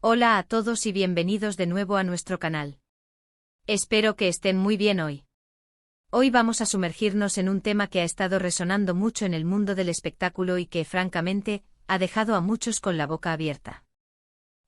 Hola a todos y bienvenidos de nuevo a nuestro canal. Espero que estén muy bien hoy. Hoy vamos a sumergirnos en un tema que ha estado resonando mucho en el mundo del espectáculo y que, francamente, ha dejado a muchos con la boca abierta.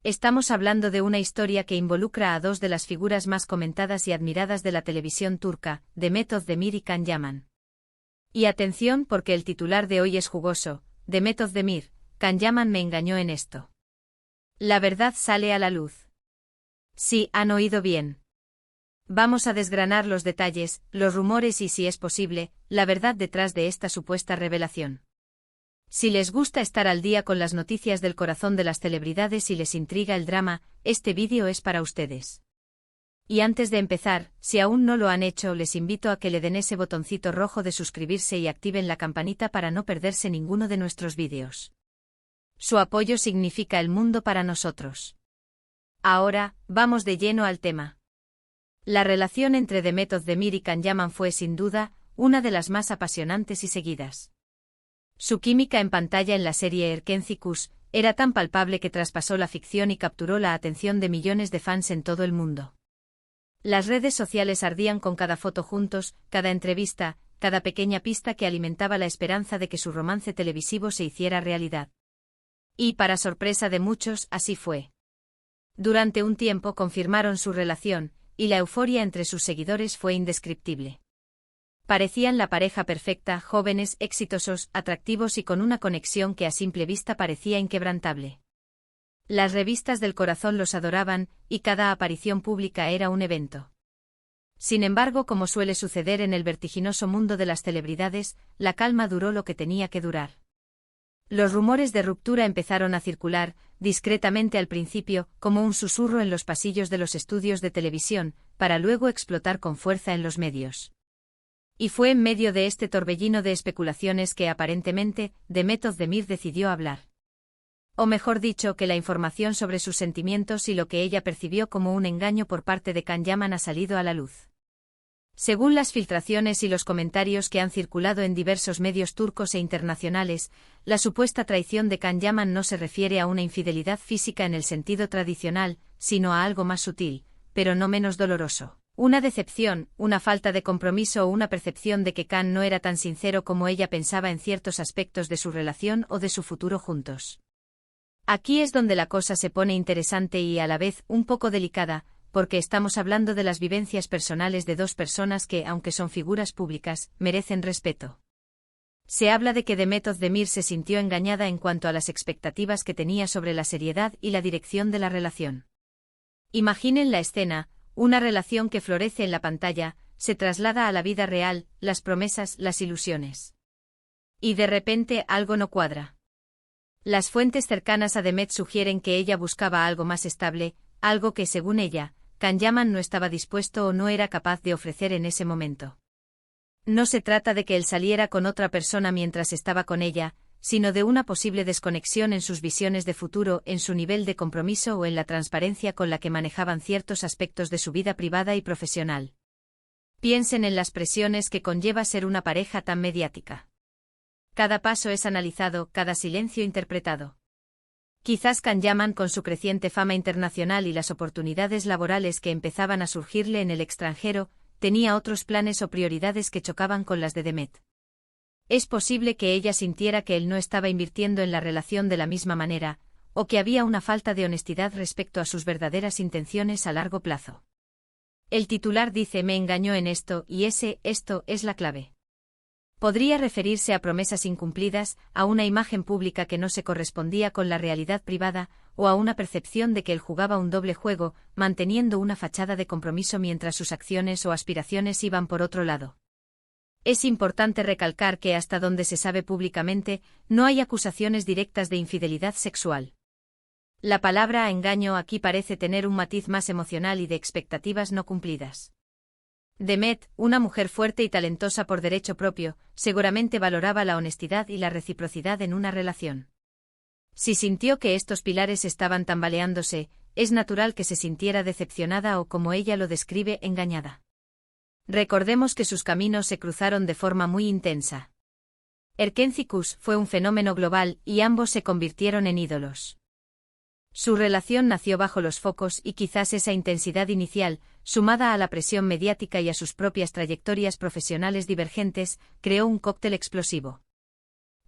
Estamos hablando de una historia que involucra a dos de las figuras más comentadas y admiradas de la televisión turca, Demet Özdemir y Can Yaman. Y atención porque el titular de hoy es jugoso: Demet Özdemir, Can Yaman me engañó en esto. La verdad sale a la luz. Sí, han oído bien. Vamos a desgranar los detalles, los rumores y, si es posible, la verdad detrás de esta supuesta revelación. Si les gusta estar al día con las noticias del corazón de las celebridades y les intriga el drama, este vídeo es para ustedes. Y antes de empezar, si aún no lo han hecho, les invito a que le den ese botoncito rojo de suscribirse y activen la campanita para no perderse ninguno de nuestros vídeos. Su apoyo significa el mundo para nosotros. Ahora, vamos de lleno al tema. La relación entre Demet Özdemir y Can Yaman fue, sin duda, una de las más apasionantes y seguidas. Su química en pantalla en la serie Erkenci era tan palpable que traspasó la ficción y capturó la atención de millones de fans en todo el mundo. Las redes sociales ardían con cada foto juntos, cada entrevista, cada pequeña pista que alimentaba la esperanza de que su romance televisivo se hiciera realidad. Y, para sorpresa de muchos, así fue. Durante un tiempo confirmaron su relación, y la euforia entre sus seguidores fue indescriptible. Parecían la pareja perfecta, jóvenes, exitosos, atractivos y con una conexión que a simple vista parecía inquebrantable. Las revistas del corazón los adoraban, y cada aparición pública era un evento. Sin embargo, como suele suceder en el vertiginoso mundo de las celebridades, la calma duró lo que tenía que durar. Los rumores de ruptura empezaron a circular, discretamente al principio, como un susurro en los pasillos de los estudios de televisión, para luego explotar con fuerza en los medios. Y fue en medio de este torbellino de especulaciones que, aparentemente, Demet Özdemir decidió hablar. O mejor dicho, que la información sobre sus sentimientos y lo que ella percibió como un engaño por parte de Can Yaman ha salido a la luz. Según las filtraciones y los comentarios que han circulado en diversos medios turcos e internacionales, la supuesta traición de Can Yaman no se refiere a una infidelidad física en el sentido tradicional, sino a algo más sutil, pero no menos doloroso. Una decepción, una falta de compromiso o una percepción de que Can no era tan sincero como ella pensaba en ciertos aspectos de su relación o de su futuro juntos. Aquí es donde la cosa se pone interesante y a la vez un poco delicada, porque estamos hablando de las vivencias personales de dos personas que, aunque son figuras públicas, merecen respeto. Se habla de que Demet Özdemir se sintió engañada en cuanto a las expectativas que tenía sobre la seriedad y la dirección de la relación. Imaginen la escena: una relación que florece en la pantalla, se traslada a la vida real, las promesas, las ilusiones. Y de repente algo no cuadra. Las fuentes cercanas a Demet sugieren que ella buscaba algo más estable, algo que, según ella, Can Yaman no estaba dispuesto o no era capaz de ofrecer en ese momento. No se trata de que él saliera con otra persona mientras estaba con ella, sino de una posible desconexión en sus visiones de futuro, en su nivel de compromiso o en la transparencia con la que manejaban ciertos aspectos de su vida privada y profesional. Piensen en las presiones que conlleva ser una pareja tan mediática. Cada paso es analizado, cada silencio interpretado. Quizás Can Yaman, con su creciente fama internacional y las oportunidades laborales que empezaban a surgirle en el extranjero, tenía otros planes o prioridades que chocaban con las de Demet. Es posible que ella sintiera que él no estaba invirtiendo en la relación de la misma manera, o que había una falta de honestidad respecto a sus verdaderas intenciones a largo plazo. El titular dice: me engañó en esto, y esto es la clave. Podría referirse a promesas incumplidas, a una imagen pública que no se correspondía con la realidad privada, o a una percepción de que él jugaba un doble juego, manteniendo una fachada de compromiso mientras sus acciones o aspiraciones iban por otro lado. Es importante recalcar que, hasta donde se sabe públicamente, no hay acusaciones directas de infidelidad sexual. La palabra engaño aquí parece tener un matiz más emocional y de expectativas no cumplidas. Demet, una mujer fuerte y talentosa por derecho propio, seguramente valoraba la honestidad y la reciprocidad en una relación. Si sintió que estos pilares estaban tambaleándose, es natural que se sintiera decepcionada o, como ella lo describe, engañada. Recordemos que sus caminos se cruzaron de forma muy intensa. Erkenci fue un fenómeno global y ambos se convirtieron en ídolos. Su relación nació bajo los focos y quizás esa intensidad inicial, sumada a la presión mediática y a sus propias trayectorias profesionales divergentes, creó un cóctel explosivo.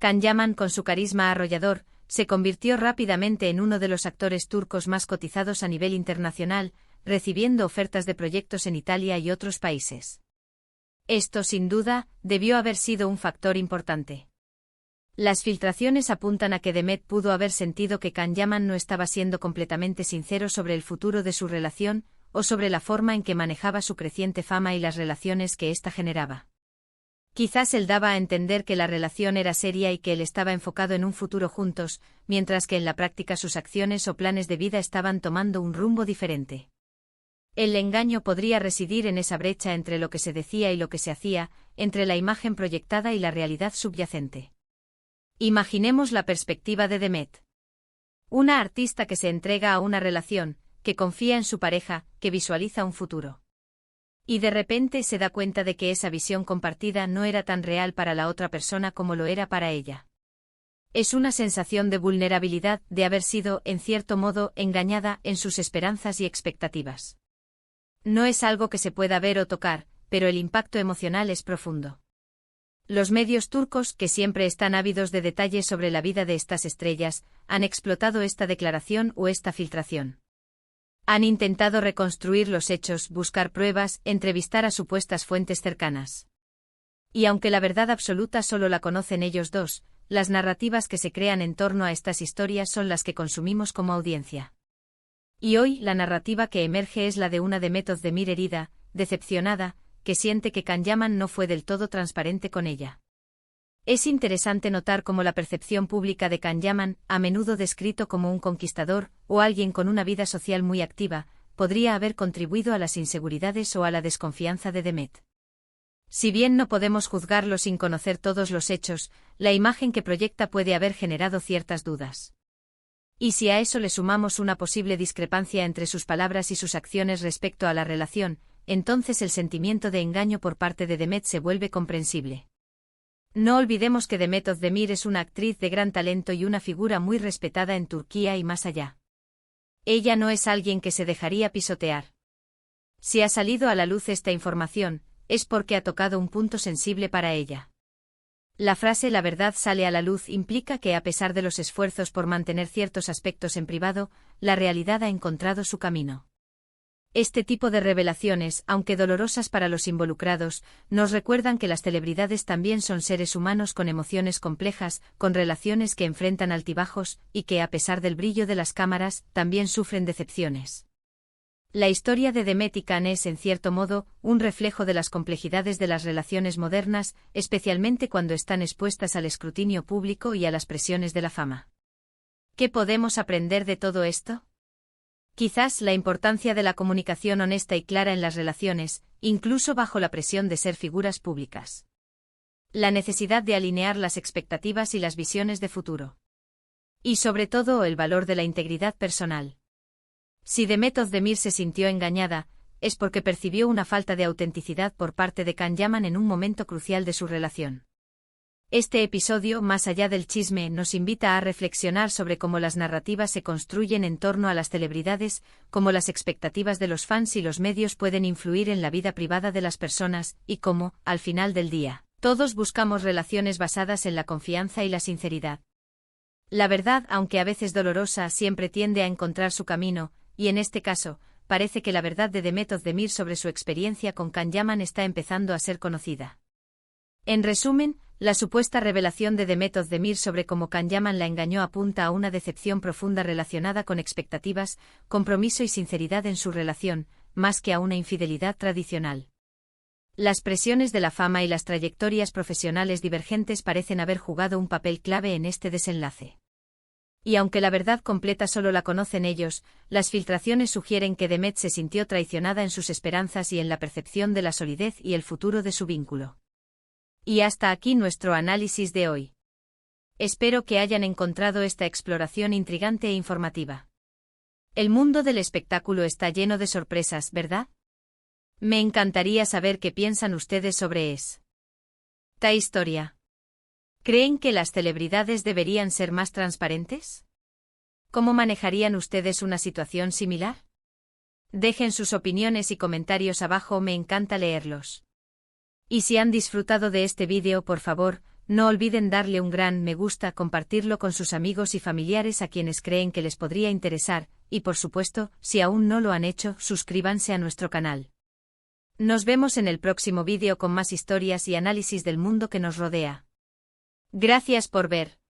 Can Yaman, con su carisma arrollador, se convirtió rápidamente en uno de los actores turcos más cotizados a nivel internacional, recibiendo ofertas de proyectos en Italia y otros países. Esto, sin duda, debió haber sido un factor importante. Las filtraciones apuntan a que Demet pudo haber sentido que Can Yaman no estaba siendo completamente sincero sobre el futuro de su relación, o sobre la forma en que manejaba su creciente fama y las relaciones que ésta generaba. Quizás él daba a entender que la relación era seria y que él estaba enfocado en un futuro juntos, mientras que en la práctica sus acciones o planes de vida estaban tomando un rumbo diferente. El engaño podría residir en esa brecha entre lo que se decía y lo que se hacía, entre la imagen proyectada y la realidad subyacente. Imaginemos la perspectiva de Demet. Una artista que se entrega a una relación, que confía en su pareja, que visualiza un futuro. Y de repente se da cuenta de que esa visión compartida no era tan real para la otra persona como lo era para ella. Es una sensación de vulnerabilidad, de haber sido, en cierto modo, engañada en sus esperanzas y expectativas. No es algo que se pueda ver o tocar, pero el impacto emocional es profundo. Los medios turcos, que siempre están ávidos de detalles sobre la vida de estas estrellas, han explotado esta declaración o esta filtración. Han intentado reconstruir los hechos, buscar pruebas, entrevistar a supuestas fuentes cercanas. Y aunque la verdad absoluta solo la conocen ellos dos, las narrativas que se crean en torno a estas historias son las que consumimos como audiencia. Y hoy, la narrativa que emerge es la de una Demet Özdemir herida, decepcionada, que siente que Can Yaman no fue del todo transparente con ella. Es interesante notar cómo la percepción pública de Can Yaman, a menudo descrito como un conquistador, o alguien con una vida social muy activa, podría haber contribuido a las inseguridades o a la desconfianza de Demet. Si bien no podemos juzgarlo sin conocer todos los hechos, la imagen que proyecta puede haber generado ciertas dudas. Y si a eso le sumamos una posible discrepancia entre sus palabras y sus acciones respecto a la relación, entonces el sentimiento de engaño por parte de Demet se vuelve comprensible. No olvidemos que Demet Özdemir es una actriz de gran talento y una figura muy respetada en Turquía y más allá. Ella no es alguien que se dejaría pisotear. Si ha salido a la luz esta información, es porque ha tocado un punto sensible para ella. La frase "la verdad sale a la luz" implica que, a pesar de los esfuerzos por mantener ciertos aspectos en privado, la realidad ha encontrado su camino. Este tipo de revelaciones, aunque dolorosas para los involucrados, nos recuerdan que las celebridades también son seres humanos con emociones complejas, con relaciones que enfrentan altibajos, y que, a pesar del brillo de las cámaras, también sufren decepciones. La historia de Demet y Can es, en cierto modo, un reflejo de las complejidades de las relaciones modernas, especialmente cuando están expuestas al escrutinio público y a las presiones de la fama. ¿Qué podemos aprender de todo esto? Quizás la importancia de la comunicación honesta y clara en las relaciones, incluso bajo la presión de ser figuras públicas. La necesidad de alinear las expectativas y las visiones de futuro. Y sobre todo el valor de la integridad personal. Si Demet Özdemir se sintió engañada, es porque percibió una falta de autenticidad por parte de Can Yaman en un momento crucial de su relación. Este episodio, más allá del chisme, nos invita a reflexionar sobre cómo las narrativas se construyen en torno a las celebridades, cómo las expectativas de los fans y los medios pueden influir en la vida privada de las personas, y cómo, al final del día, todos buscamos relaciones basadas en la confianza y la sinceridad. La verdad, aunque a veces dolorosa, siempre tiende a encontrar su camino, y en este caso, parece que la verdad de Demet Özdemir sobre su experiencia con Can Yaman está empezando a ser conocida. En resumen, la supuesta revelación de Demet Özdemir sobre cómo Can Yaman la engañó apunta a una decepción profunda relacionada con expectativas, compromiso y sinceridad en su relación, más que a una infidelidad tradicional. Las presiones de la fama y las trayectorias profesionales divergentes parecen haber jugado un papel clave en este desenlace. Y aunque la verdad completa solo la conocen ellos, las filtraciones sugieren que Demet se sintió traicionada en sus esperanzas y en la percepción de la solidez y el futuro de su vínculo. Y hasta aquí nuestro análisis de hoy. Espero que hayan encontrado esta exploración intrigante e informativa. El mundo del espectáculo está lleno de sorpresas, ¿verdad? Me encantaría saber qué piensan ustedes sobre esta historia. ¿Creen que las celebridades deberían ser más transparentes? ¿Cómo manejarían ustedes una situación similar? Dejen sus opiniones y comentarios abajo, me encanta leerlos. Y si han disfrutado de este vídeo, por favor, no olviden darle un gran me gusta, compartirlo con sus amigos y familiares a quienes creen que les podría interesar, y por supuesto, si aún no lo han hecho, suscríbanse a nuestro canal. Nos vemos en el próximo vídeo con más historias y análisis del mundo que nos rodea. Gracias por ver.